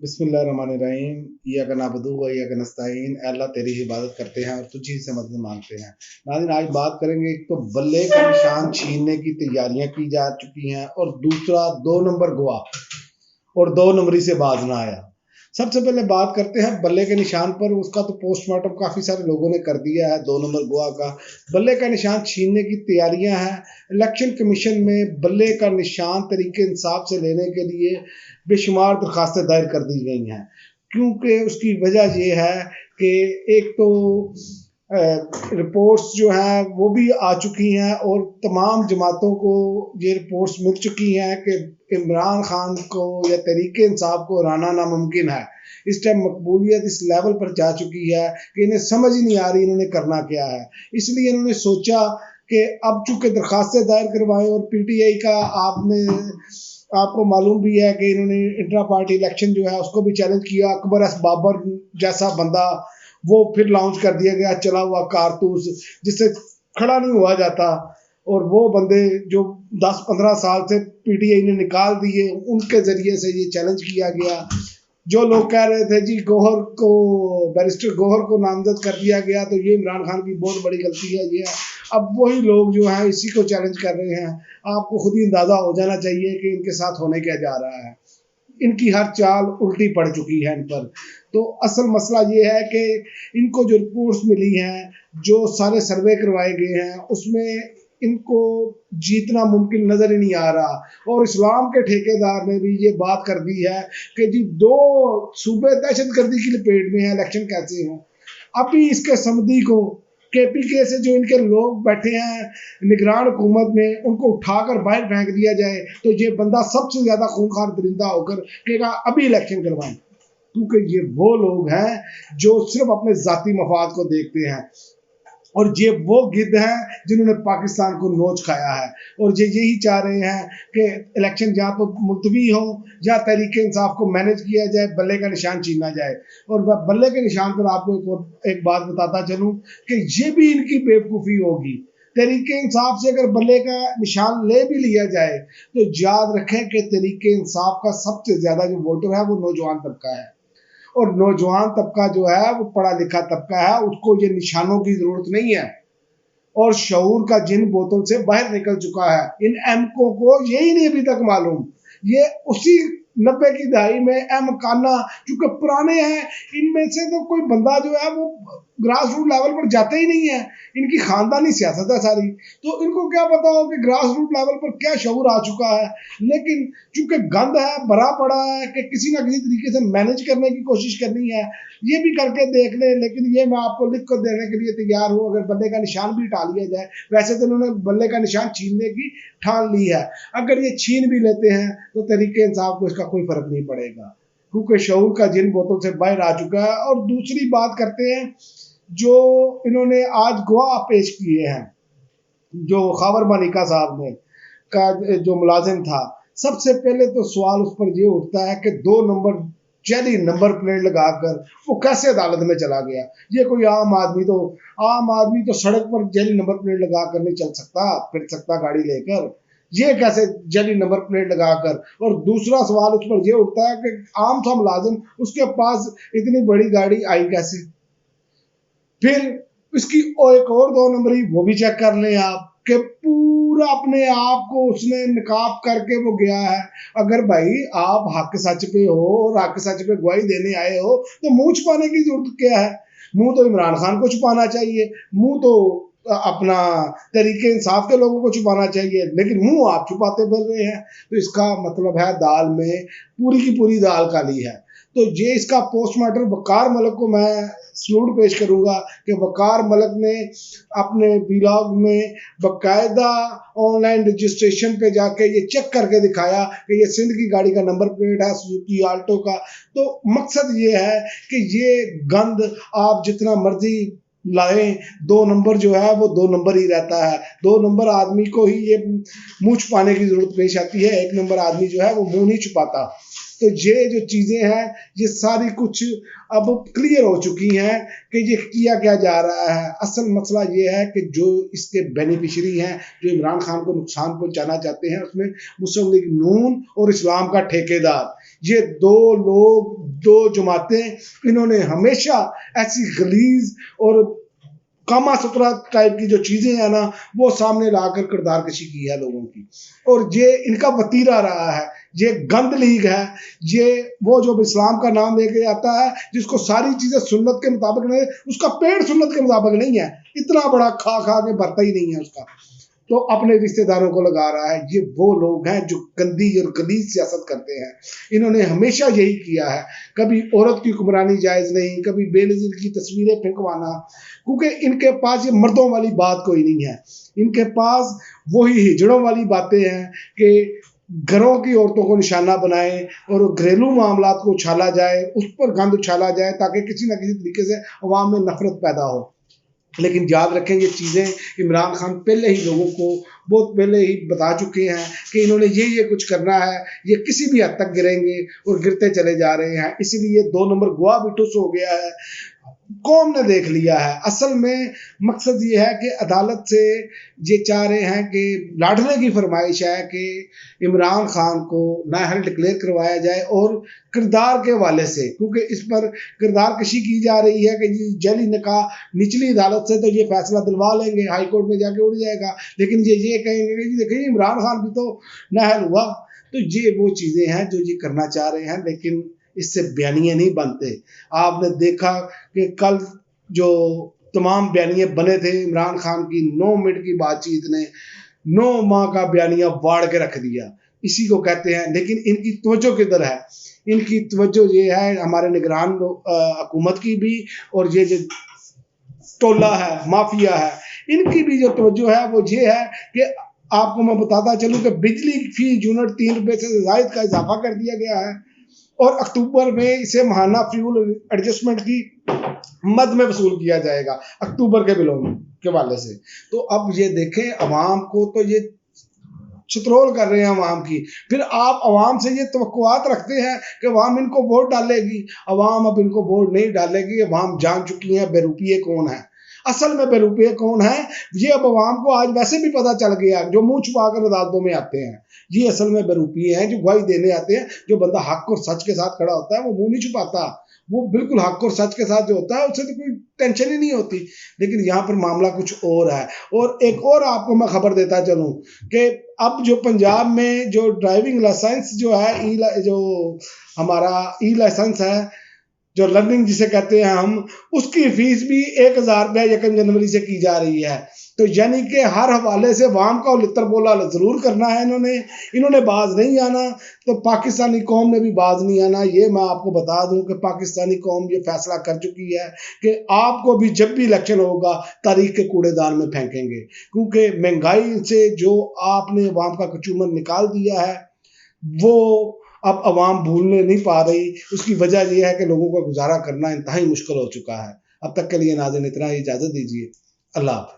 बिस्मिल्लाहिर्रहमानिर्रहीम इय्याका नअबुदु व इय्याका नस्तईन। अल्लाह तेरी इबादत करते हैं और तुझी से मदद मांगते हैं। नाज़रीन, आज बात करेंगे, एक तो बल्ले का निशान छीनने की तैयारियां की जा चुकी हैं और दूसरा 2 नंबर गवा और 2 नंबरी से बाज ना आया। सबसे पहले बात करते हैं बल्ले के निशान पर। उसका तो पोस्टमार्टम काफ़ी सारे लोगों ने कर दिया है। 2 नंबर गवा का बल्ले का निशान छीनने की तैयारियां हैं। इलेक्शन कमीशन में बल्ले का निशान तरीके इंसाफ से लेने के लिए बेशुमार दरखास्तें दायर कर दी गई हैं, क्योंकि उसकी वजह ये है कि एक तो रिपोर्ट्स जो हैं वो भी आ चुकी हैं और तमाम जमातों को ये रिपोर्ट्स मिल चुकी हैं कि इमरान खान को या तहरीक इंसाफ को हराना नामुमकिन है। इस टाइम मकबूलियत इस लेवल पर जा चुकी है कि इन्हें समझ ही नहीं आ रही इन्होंने करना क्या है। इसलिए इन्होंने सोचा कि अब चूँकि दरखास्तें दायर करवाएं और PTI का आपको मालूम भी है कि इन्होंने इंट्रा पार्टी इलेक्शन जो है उसको भी चैलेंज किया। अकबर एस बाबर जैसा बंदा वो फिर लॉन्च कर दिया गया, चला हुआ कारतूस जिससे खड़ा नहीं हुआ जाता, और वो बंदे जो 10-15 साल से PTI ने निकाल दिए, उनके ज़रिए से ये चैलेंज किया गया। जो लोग कह रहे थे जी गौहर को, बैरिस्टर गौहर को नामजद कर दिया गया तो ये इमरान खान की बहुत बड़ी गलती है, ये है। अब वही लोग जो हैं इसी को चैलेंज कर रहे हैं। आपको खुद ही अंदाज़ा हो जाना चाहिए कि इनके साथ होने क्या जा रहा है। इनकी हर चाल उल्टी पड़ चुकी है इन पर। तो असल मसला ये है कि इनको जो रिपोर्ट्स मिली हैं, जो सारे सर्वे करवाए गए हैं, उसमें इनको जीतना मुमकिन नज़र ही नहीं आ रहा। और इस्लाम के ठेकेदार ने भी ये बात कर दी है कि जी 2 सूबे दहशतगर्दी की लपेट में हैं, इलेक्शन कैसे हों। अभी इसके समधी को KPK से जो इनके लोग बैठे हैं निगरान हुकूमत में, उनको उठाकर बाहर फेंक दिया जाए तो ये बंदा सबसे ज़्यादा खूंखार दरिंदा होकर कहेगा अभी इलेक्शन करवाएं, क्योंकि ये वो लोग हैं जो सिर्फ अपने ज़ाती मफाद को देखते हैं और ये वो गिद्ध हैं जिन्होंने पाकिस्तान को नोच खाया है। और ये यही चाह रहे हैं कि इलेक्शन जहाँ तो मुलतवी हो, जहाँ तहरीक इंसाफ को मैनेज किया जाए, बल्ले का निशान छीना जाए। और मैं बल्ले के निशान पर आपको एक बात बताता चलूँ कि ये भी इनकी बेवकूफ़ी होगी। तहरीक इंसाफ से अगर बल्ले का निशान ले भी लिया जाए तो याद रखें कि तहरीक इंसाफ का सबसे ज़्यादा जो वोटर है वो नौजवान तबका है, और नौजवान तबका जो है वो पढ़ा लिखा तबका है, उसको ये निशानों की जरूरत नहीं है। और शऊर का जिन बोतल से बाहर निकल चुका है। इन एमको को यही नहीं अभी तक मालूम। ये उसी 90 की दहाई में काना चूंकि पुराने हैं, इनमें से तो कोई बंदा जो है वो ग्रास रूट लेवल पर जाते ही नहीं है। इनकी खानदानी सियासत है सारी, तो इनको क्या पता हो कि ग्रास रूट लेवल पर क्या शऊर आ चुका है। लेकिन चूंकि गंद है, भरा पड़ा है कि किसी ना किसी तरीके से मैनेज करने की कोशिश करनी है, ये भी करके देख ले। लेकिन ये मैं आपको लिख कर देने के लिए तैयार हूँ, अगर बल्ले का निशान भी हटा लिया जाए। वैसे तो इन्होंने बल्ले का निशान छीनने की ठान ली है, अगर ये छीन भी लेते हैं तो तहरीक इंसाफ को इसका कोई फर्क नहीं पड़ेगा, क्योंकि शऊर का जिन बोतल से बाहर आ चुका है। और दूसरी बात करते हैं, जो इन्होंने आज गवाह पेश किए हैं, जो खावर मालिका साहब ने का जो मुलाजिम था, सबसे पहले तो सवाल उस पर ये उठता है कि 2 नंबर जाली नंबर प्लेट लगाकर वो कैसे अदालत में चला गया। ये कोई आम आदमी तो सड़क पर जाली नंबर प्लेट लगा कर नहीं चल सकता, फिर सकता गाड़ी लेकर, ये कैसे जाली नंबर प्लेट लगाकर। और दूसरा सवाल उस पर यह उठता है कि आम सा मुलाजिम, उसके पास इतनी बड़ी गाड़ी आई कैसे। फिर इसकी एक और 2 नंबरी वो भी चेक कर लें आप कि पूरा अपने आप को उसने निकाब करके वो गया है। अगर भाई आप हक सच पे हो और हक सच पे गवाही देने आए हो तो मुंह छुपाने की जरूरत क्या है। मुंह तो इमरान खान को छुपाना चाहिए, मुंह तो अपना तरीके इंसाफ के लोगों को छुपाना चाहिए, लेकिन मुंह आप छुपाते फिर रहे हैं। तो इसका मतलब है दाल में पूरी की पूरी दाल काली है। तो ये इसका पोस्टमार्टम वकार मलिक को मैं सलूट पेश करूंगा कि वकार मलिक ने अपने ब्लॉग में बकायदा ऑनलाइन रजिस्ट्रेशन पे जाके ये चेक करके दिखाया कि ये सिंध की गाड़ी का नंबर प्लेट है, सुजुकी आल्टो का। तो मकसद ये है कि ये गंद आप जितना मर्जी लाएं, 2 नंबर जो है वो 2 नंबर ही रहता है। 2 नंबर आदमी को ही ये मुंह छुपाने की जरूरत पेश आती है, 1 नंबर आदमी जो है वो मुंह नहीं छुपाता। تو یہ جو چیزیں ہیں یہ ساری کچھ اب کلیئر ہو چکی ہیں کہ یہ کیا کیا جا رہا ہے۔ اصل مسئلہ یہ ہے کہ جو اس کے بینیفیشری ہیں، جو عمران خان کو نقصان پہنچانا چاہتے ہیں، اس میں مسلم لیگ نون اور اسلام کا ٹھیکیدار، یہ دو لوگ، دو جماعتیں، انہوں نے ہمیشہ ایسی غلیظ اور کاما سترا ٹائپ کی جو چیزیں ہیں نا وہ سامنے لا کر کردار کشی کی ہے لوگوں کی، اور یہ ان کا وتیرہ رہا ہے۔ یہ گند لیگ ہے، یہ وہ جو اسلام کا نام لے کے آتا ہے، جس کو ساری چیزیں سنت کے مطابق نہیں، اس کا پیڑ سنت کے مطابق نہیں ہے، اتنا بڑا کھا کھا کے بھرتا ہی نہیں ہے اس کا، تو اپنے رشتہ داروں کو لگا رہا ہے۔ یہ وہ لوگ ہیں جو گندی اور غلیظ سیاست کرتے ہیں، انہوں نے ہمیشہ یہی کیا ہے، کبھی عورت کی حکمرانی جائز نہیں، کبھی بے نظیر کی تصویریں پھینکوانا، کیونکہ ان کے پاس یہ مردوں والی بات کوئی نہیں ہے، ان کے پاس وہی ہجڑوں والی باتیں ہیں کہ گھروں کی عورتوں کو نشانہ بنائیں اور گھریلو معاملات کو اچھالا جائے، اس پر گند اچھالا جائے تاکہ کسی نہ کسی طریقے سے عوام میں نفرت پیدا ہو۔ لیکن یاد رکھیں یہ چیزیں عمران خان پہلے ہی لوگوں کو بہت پہلے ہی بتا چکے ہیں کہ انہوں نے یہ کچھ کرنا ہے، یہ کسی بھی حد تک گریں گے اور گرتے چلے جا رہے ہیں، اسی لیے 2 نمبر گوا بھی ٹھس ہو گیا ہے، قوم نے دیکھ لیا ہے۔ اصل میں مقصد یہ ہے کہ عدالت سے یہ چاہ رہے ہیں کہ لاڈلے کی فرمائش ہے کہ عمران خان کو نااہل ڈکلیئر کروایا جائے، اور کردار کے حوالے سے، کیونکہ اس پر کردار کشی کی جا رہی ہے کہ جعلی نکاح نچلی عدالت سے تو یہ فیصلہ دلوا لیں گے، ہائی کورٹ میں جا کے اڑ جائے گا، لیکن یہ کہیں گے کہ دیکھیں عمران خان بھی تو نااہل ہوا، تو یہ وہ چیزیں ہیں جو یہ کرنا چاہ رہے ہیں، لیکن اس سے بیانیے نہیں بنتے۔ آپ نے دیکھا کہ کل جو تمام بیانیے بنے تھے عمران خان کی 9 منٹ کی بات چیت نے 9 ماہ کا بیانیہ واڑ کے رکھ دیا، اسی کو کہتے ہیں۔ لیکن ان کی توجہ کدھر ہے؟ ان کی توجہ یہ ہے ہمارے نگران حکومت کی بھی، اور یہ جو ٹولہ ہے، مافیا ہے، ان کی بھی جو توجہ ہے وہ یہ ہے کہ آپ کو میں بتاتا چلوں کہ بجلی فی یونٹ 3 روپے سے زائد کا اضافہ کر دیا گیا ہے، اور اکتوبر میں اسے ماہانہ فیول ایڈجسٹمنٹ کی مد میں وصول کیا جائے گا اکتوبر کے بلوں کے والے سے۔ تو اب یہ دیکھیں عوام کو تو یہ چترول کر رہے ہیں عوام کی، پھر آپ عوام سے یہ توقعات رکھتے ہیں کہ عوام ان کو ووٹ ڈالے گی۔ عوام اب ان کو ووٹ نہیں ڈالے گی، عوام جان چکی ہیں بے روپیے کون ہیں، اصل میں بے روپیے کون ہیں یہ اب عوام کو آج ویسے بھی پتہ چل گیا، جو منہ چھپا کر عدالتوں میں آتے ہیں یہ اصل میں بے روپیے ہیں، جو گواہی دینے آتے ہیں۔ جو بندہ حق اور سچ کے ساتھ کھڑا ہوتا ہے وہ منہ نہیں چھپاتا، وہ بالکل حق اور سچ کے ساتھ جو ہوتا ہے اس سے تو کوئی ٹینشن ہی نہیں ہوتی۔ لیکن یہاں پر معاملہ کچھ اور ہے، اور ایک اور آپ کو میں خبر دیتا چلوں کہ اب جو پنجاب میں جو ڈرائیونگ لائسنس جو ہے، جو ہمارا ای لائسنس ہے، جو لرننگ جسے کہتے ہیں ہم، اس کی فیس بھی 1000 روپے 1 جنوری سے کی جا رہی ہے۔ تو یعنی کہ ہر حوالے سے عوام کا لتر بولا ضرور کرنا ہے انہوں نے باز نہیں آنا، تو پاکستانی قوم نے بھی باز نہیں آنا۔ یہ میں آپ کو بتا دوں کہ پاکستانی قوم یہ فیصلہ کر چکی ہے کہ آپ کو بھی جب بھی الیکشن ہوگا تاریخ کے کوڑے دان میں پھینکیں گے، کیونکہ مہنگائی سے جو آپ نے عوام کا کچومر نکال دیا ہے وہ اب عوام بھولنے نہیں پا رہی۔ اس کی وجہ یہ ہے کہ لوگوں کا گزارا کرنا انتہائی مشکل ہو چکا ہے۔ اب تک کے لیے ناظرین اتنا ہی، اجازت دیجیے، اللہ حافظ۔